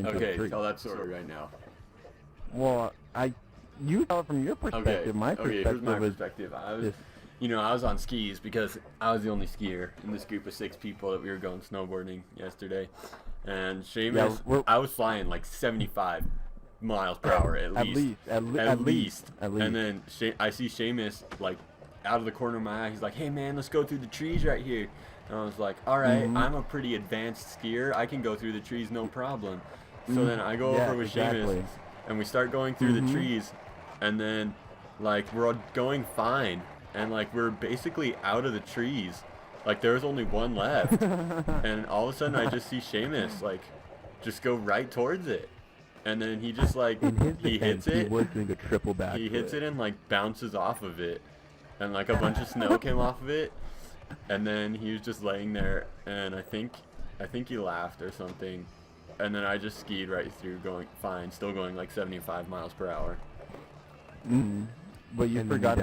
into a Okay, tree. tell that story right now. Well, you tell it from your perspective. Okay, My okay, perspective here's my is perspective. I was, just, I was on skis because I was the only skier in this group of 6 people that we were going snowboarding yesterday. And Seamus, I was flying like 75 miles per hour at least. At least. And then I see Seamus like out of the corner of my eye. He's like, "Hey man, let's go through the trees right here." And I was like, "All right, I'm a pretty advanced skier. I can go through the trees no problem." So then I go over with Seamus, and we start going through the trees, and then like we're all going fine, and like we're basically out of the trees. Like there was only one left, and all of a sudden I just see Seamus like just go right towards it, and then he just like he hits it. He was doing a triple back. He hits it and like bounces off of it, and like a bunch of snow came off of it, and then he was just laying there, and I think he laughed or something, and then I just skied right through, going fine, still going like 75 miles per hour. But you forgot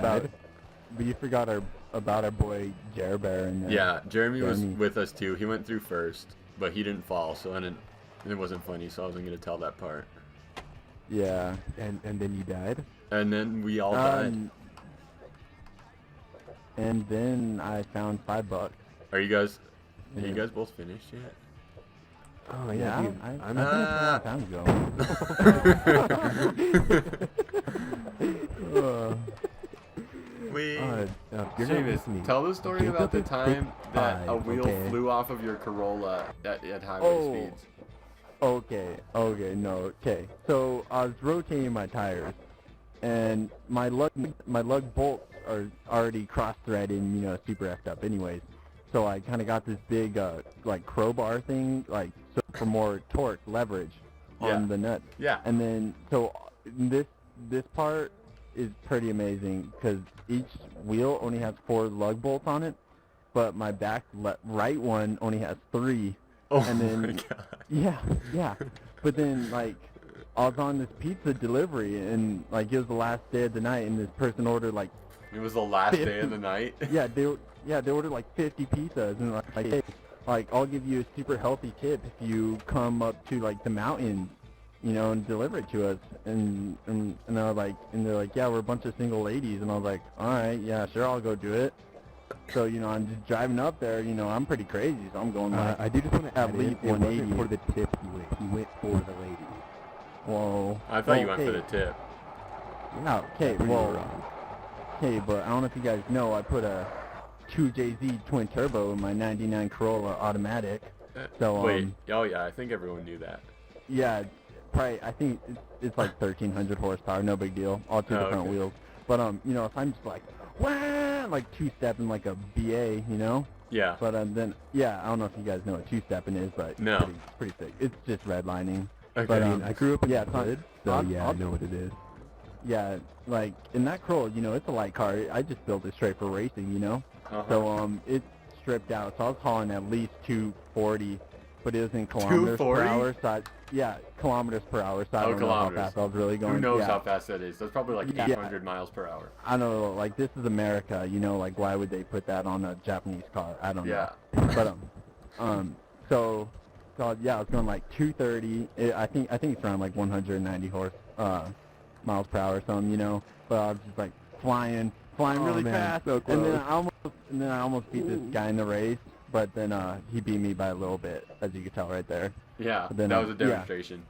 about our boy Jer Bear and yeah, Jeremy was with us too. He went through first, but he didn't fall, so it wasn't funny, so I wasn't gonna tell that part. Yeah. And then you died? And then we all died. And then I found $5. Are you guys both finished yet? Oh Yeah, dude, I I'm finished a long time ago. you're not Seamus, listening. tell the story about the time that a wheel okay? flew off of your Corolla at highway speeds. Okay. So I was rotating my tires, and my lug bolts are already cross-threaded and super effed up anyways. So I kind of got this big like crowbar thing, like so for more torque leverage on the nuts. Yeah. And then so this part is pretty amazing because each wheel only has 4 lug bolts on it, but my back right one only has 3. Oh and then, my god. Yeah. But then like I was on this pizza delivery and like it was the last day of the night and this person ordered like It was the last day of the night. they ordered like 50 pizzas and like hey, like I'll give you a super healthy tip if you come up to like the mountain, and deliver it to us. And they're like, yeah, we're a bunch of single ladies. And I was like, all right, yeah, sure, I'll go do it. So I'm just driving up there. I'm pretty crazy, so I'm going like I do just want to at add least it wasn't 180. for the tip he went for the lady. Whoa. I thought you went for the tip. No, okay, You were well, wrong. hey, but I don't know if you guys know, I put a 2JZ twin turbo in my '99 Corolla automatic. So Wait, oh yeah, I think everyone knew that. yeah, probably I think it's like 1,300 horsepower, no big deal, all 2 different okay. wheels. But if I'm just like wah, like 2-stepping like a BA, Yeah. But then I don't know if you guys know what 2-stepping is, but No. it's pretty sick. It's just redlining. Okay. But, I grew up in the it's not- hood, so I'll- yeah, I'll- I know what it is. Yeah, like in that Corolla, it's a light car. I just built it straight for racing, So it's stripped out. So I was hauling at least 240, but it was in kilometers 240? per hour. So kilometers per hour. So I don't know how kilometers. fast I was really going. Who knows yeah. how fast that is? That's probably like Yeah. 800 miles per hour. I don't know. Like this is America, like why would they put that on a Japanese car? I don't Yeah. know. But so yeah, I was going like 230. I think it's around like 190 miles per hour or something, But I was just like flying really man, fast. so and then close. I almost beat this guy in the race, but then he beat me by a little bit, as you could tell right there. Yeah, But then, that was a demonstration.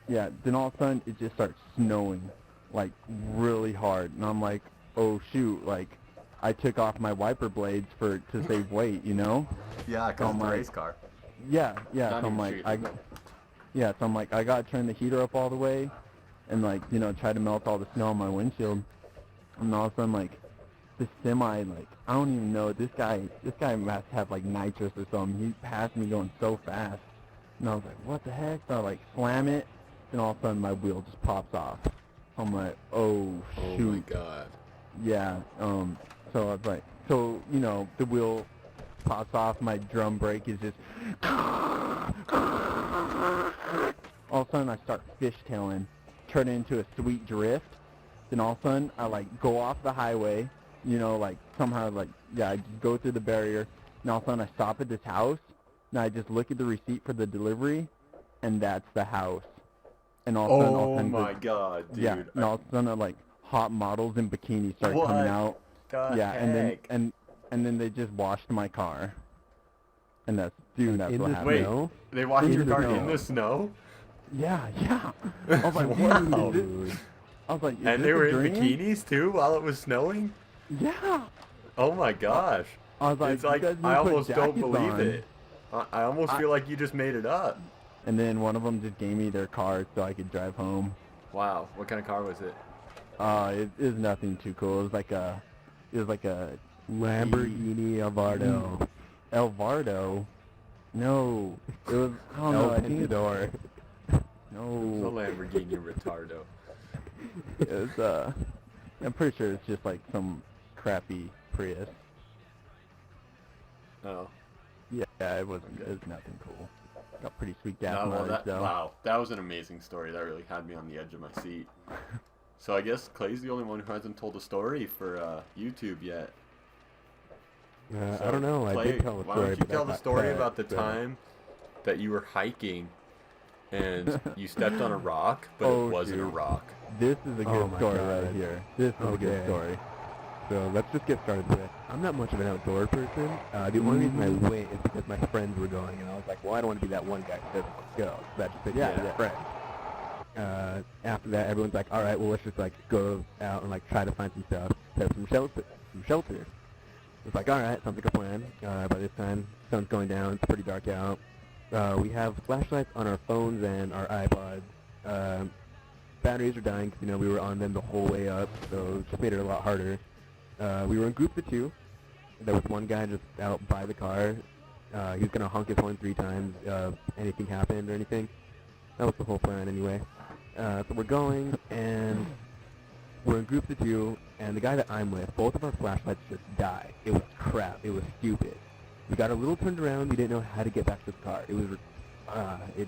Yeah, then all of a sudden it just starts snowing like really hard, and I'm like, oh shoot, like I took off my wiper blades to save weight, Yeah, So I'm like- car. Yeah. Not So I'm even like, street. I gotta turn the heater up all the way, and like try to melt all the snow on my windshield. And all of a sudden, like this semi, like I don't even know, this guy must have like nitrous or something. He passed me going so fast, and I was like, what the heck? So I like slam it, and all of a sudden my wheel just pops off. I'm like, oh Oh shoot. my god. Yeah. So I was like, the wheel pops off, my drum brake is just all of a sudden I start fishtailing, turn it into a sweet drift. Then all of a sudden I like go off the highway, like somehow like I just go through the barrier, and all of a sudden I stop at this house, and I just look at the receipt for the delivery, and that's the house. and all of a sudden, Oh my god, dude. yeah, and all of a sudden, like hot models in bikinis started coming out. The heck? and then they just washed my car. And that's in what the happened. Wait, snow? they washed your In the car snow. in the snow? Yeah. I was like, what Wow. is this? I was like, is And this they were a in dream? bikinis too while it was snowing? Yeah. Oh my gosh. I was like, It's you like, guys need I to put almost don't jackets believe on. it. I almost feel like you just made it up. And then one of them just gave me their car so I could drive home. Wow, what kind of car was it? It was nothing too cool. It was like a Lamborghini Avaro. Elvardo. No, it was, I don't know, I think it's, Aventador. The no, Lamborghini Retardo. it was, I'm pretty sure it's just like some crappy Prius. Oh. Yeah, it was nothing cool. Got pretty sweet gas No, well, mileage though. wow, that was an amazing story. That really had me on the edge of my seat. So I guess Clay's the only one who hasn't told a story for YouTube yet. I don't know. Clay, I did tell a why story. don't you but tell that the got story cut, about the so- time that you were hiking and you stepped on a rock, but Oh, it wasn't a shoot. rock. This is a Oh good my story God. right here. This is a good Okay. story. So let's just get started with it. I'm not much of an outdoor person. The only reason I Mhm. went is because my friends were going, and I was like, well, I don't want to be that one guy who doesn't want to go. So that just said, Yeah. friends. After that, everyone's like, all right, well, let's just like go out and like try to find some stuff, set up some shelter. It's like, all right, sounds like a plan. By this time, sun's going down. It's pretty dark out. We have flashlights on our phones and our iPods. Batteries are dying because, we were on them the whole way up, so it just made it a lot harder. We were in groups of two. There was one guy just out by the car. He was going to honk his horn 3 times if anything happened or anything. That was the whole plan anyway. So we're going, and we're in groups of two, and the guy that I'm with, both of our flashlights just died. It was crap. It was stupid. We got a little turned around. We didn't know how to get back to the car. It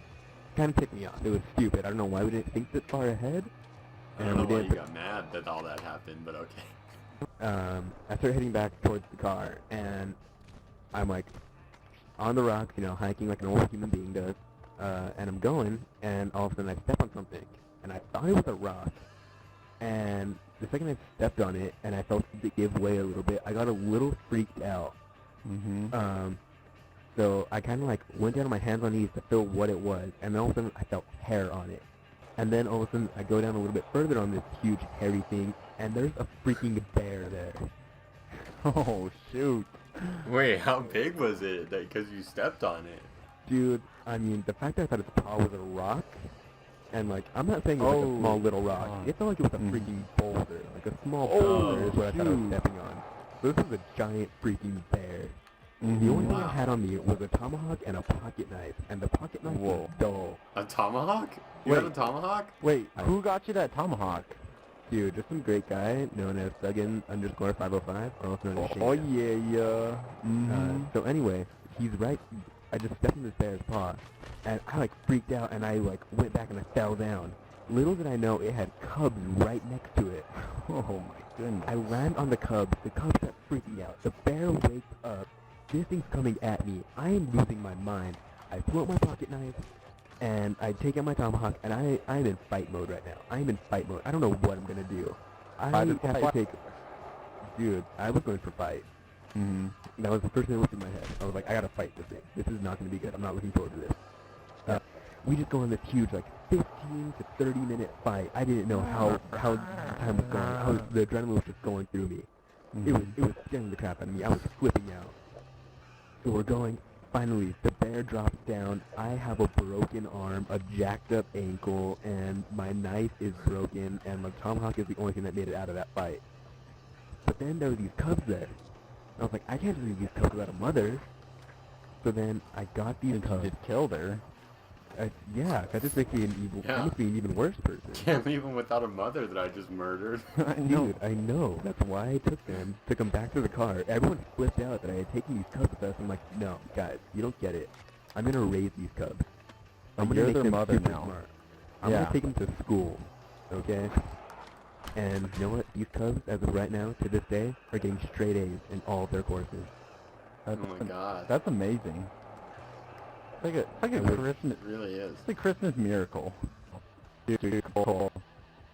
kind of ticked me off. It was stupid. I don't know why we didn't think that far ahead. I don't know why you got mad that all that happened, but okay. I start heading back towards the car, and I'm like on the rocks, hiking like an old human being does. And I'm going, and all of a sudden I step on something, and I thought it was a rock. And the second I stepped on it, and I felt it give way a little bit, I got a little freaked out. Mm-hmm. So I kind of like went down on my hands on knees to feel what it was, and then all of a sudden I felt hair on it. And then all of a sudden I go down a little bit further on this huge hairy thing, and there's a freaking bear there. Oh, shoot. Wait, how big was it? Because you stepped on it. Dude, I mean, the fact that I thought its paw was a rock, and like, I'm not saying it was like a small little rock. It felt like it was a freaking boulder, like a small boulder is what I thought I was stepping on. So this was a giant freaking bear. The only thing I had on me was a tomahawk and a pocket knife, and the pocket knife was dull. A tomahawk? You had a tomahawk? Wait, who got you that tomahawk? Dude, just some great guy known as Duggan_505, also known as Shane. Oh, yeah. Mm-hmm. So anyway, he's right. I just stepped in this bear's paw, and I like freaked out, and I like went back and I fell down. Little did I know it had cubs right next to it. Oh, my goodness. I land on the cubs. The cubs start freaking out. The bear wakes up. This thing's coming at me. I am losing my mind. I pull out my pocket knife, and I take out my tomahawk, and I'm in fight mode right now. I'm in fight mode. I don't know what I'm going to do. I have to take... Dude, I was going for fight. Mm-hmm. That was the first thing that went through my head. I was like, I gotta fight this thing. This is not going to be good. I'm not looking forward to this. We just go on this huge, like, 15 to 30 minute fight. I didn't know how time was going. The adrenaline was just going through me. It was scaring the crap out of me. I was flipping out. So we're going. Finally, the bear drops down. I have a broken arm, a jacked up ankle, and my knife is broken, and my tomahawk is the only thing that made it out of that fight. But then there were these cubs there. I was like, I can't leave these cubs without a mother. So then I got these cubs. You just killed her. Yeah, that just makes me that makes me an even worse person. Can't leave him without a mother that I just murdered. Dude, I know. That's why I took them back to the car. Everyone flipped out that I had taken these cubs with us. I'm like, no, guys, you don't get it. I'm gonna raise these cubs. I'm gonna You're make their them mother super now. smart. I'm gonna take them to school, okay? And you know what? These cubs, as of right now, to this day, are getting straight A's in all of their courses. Oh my god. That's amazing. It's like a It Christmas. really is. It's a Christmas miracle. Storytime.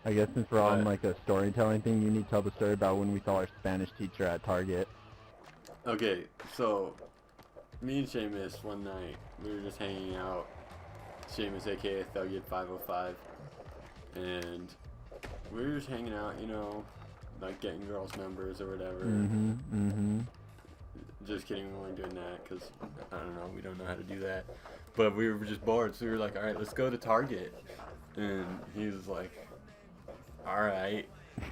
I guess since we're on like a storytelling thing, you need to tell the story about when we saw our Spanish teacher at Target. Okay, so me and Seamus one night, we were just hanging out. Seamus, aka Thugget 505, and we were just hanging out, you know, like getting girls' numbers or whatever. Just kidding, we weren't doing that because, I don't know, we don't know how to do that. But we were just bored, so we were like, alright, let's go to Target. And he was like, alright.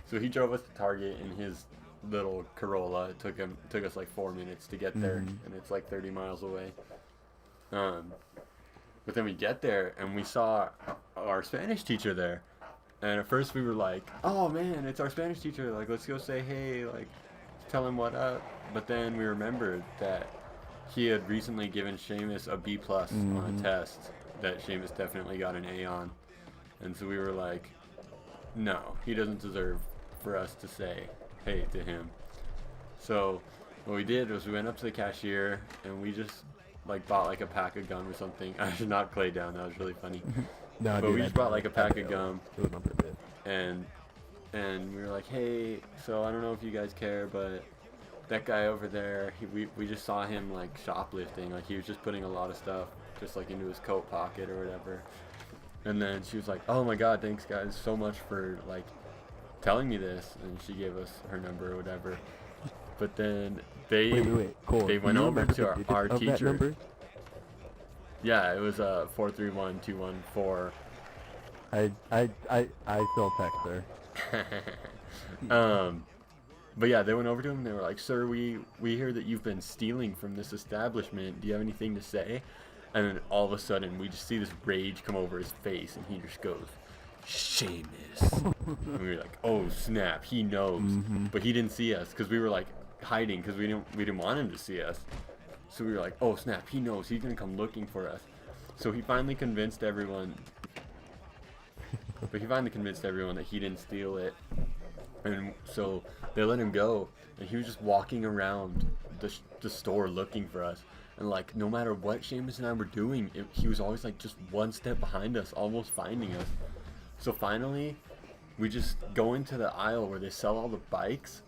So he drove us to Target in his little Corolla. It took us like 4 minutes to get there, and it's like 30 miles away. But then we get there, and we saw our Spanish teacher there. And at first we were like, oh man, it's our Spanish teacher, like let's go say hey, like tell him what up. But then we remembered that he had recently given Seamus a B+ on a test that Seamus definitely got an A on. And so we were like, no, he doesn't deserve for us to say hey to him. So what we did was we went up to the cashier and we just like bought like a pack of gum or something. I should knock Clay down, that was really funny. No, but dude, we just bought like a pack of gum. It was on purpose. And we were like, hey, so I don't know if you guys care, but that guy over there, we just saw him like shoplifting, like he was just putting a lot of stuff just like into his coat pocket or whatever. And then she was like, oh my god, thanks guys so much for like telling me this, and she gave us her number or whatever. But then they Cool. they went over to our teacher. Yeah, it was 431214. I still text her. But yeah, they went over to him and they were like, sir, we hear that you've been stealing from this establishment. Do you have anything to say? And then all of a sudden, we just see this rage come over his face, and he just goes, Seamus. And we were like, oh snap, he knows. But he didn't see us because we were like hiding because we didn't want him to see us. So we were like, oh snap, he knows, he's gonna come looking for us. So he finally convinced everyone. But he finally convinced everyone that he didn't steal it. And so they let him go, and he was just walking around the store looking for us. And like no matter what Seamus and I were doing, he was always like just one step behind us, almost finding us. So finally, we just go into the aisle where they sell all the bikes,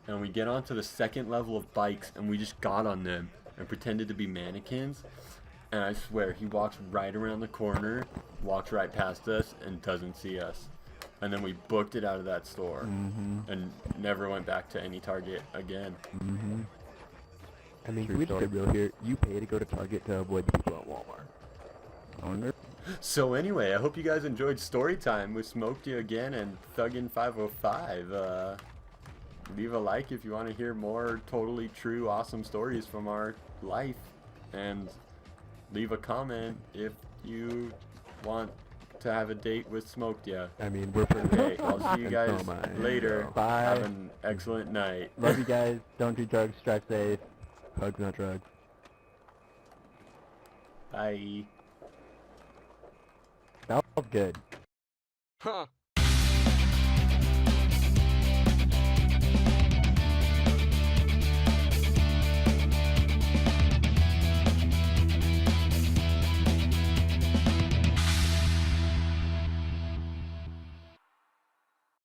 and we get onto the second level of bikes, and we just got on them and pretended to be mannequins. And I swear, he walks right around the corner, walks right past us, and doesn't see us. And then we booked it out of that store and never went back to any Target again. I mean, can we just get real here? You pay to go to Target to avoid the people at Walmart. I wonder. So anyway, I hope you guys enjoyed Storytime with Smoked You again and Thuggin505. Leave a like if you want to hear more totally true, awesome stories from our life. And leave a comment if you want to have a date with Smoked Ya. I mean, we're pretty Okay, I'll see you guys later. Bye. Have an excellent night. Love you guys. Don't do drugs. Drive safe. Hugs, not drugs. Bye. That was good. Huh.